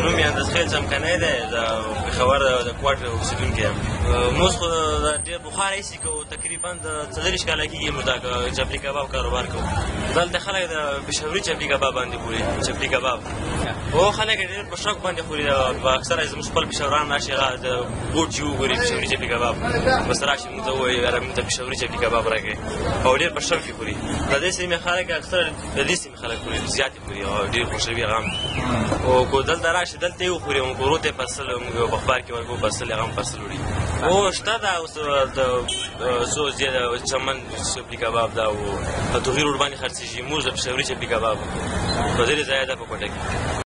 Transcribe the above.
نوم یې اندازخیل څمکنی دی د پېښور د کوټ اوسېدونکی یم موږ خو ډېر پخوا راهیسې کوو تقریبا د 40 کاله کېږي موږ دا چپلي کباب کاروبار کوو دلته خلک د پېښوري چپلي کباب باندې خوري چپلي کباب او خلک یې ډېر په شوق باندې خوري اکثره زموږ خپل پېښوران راشي هغه د بوټ چې وګوري پېښوري چپلي کباب بس راشي موږ ته ووایي یاره موږ ته پېښوري چپلي کباب راکړئ او ډېر په شوق یې خوري د دې سیمې خلک اکثره د دې سیمې خلک خوري زیات یې خوري او ډېر خوښوي هغه هم او که دلته راشي دلته یې وخوري موږ ورو ته یې پرسل موږ په اخبار کې ورکوو پرسل هغه هم پرسل وړي او شته دا اوس د څو چمن چپلي کباب دا او په توغیر روډ باندې خرڅېږي موږ د پېښوري چپلي کباب په ډېرې ځایه ده په کوټه کې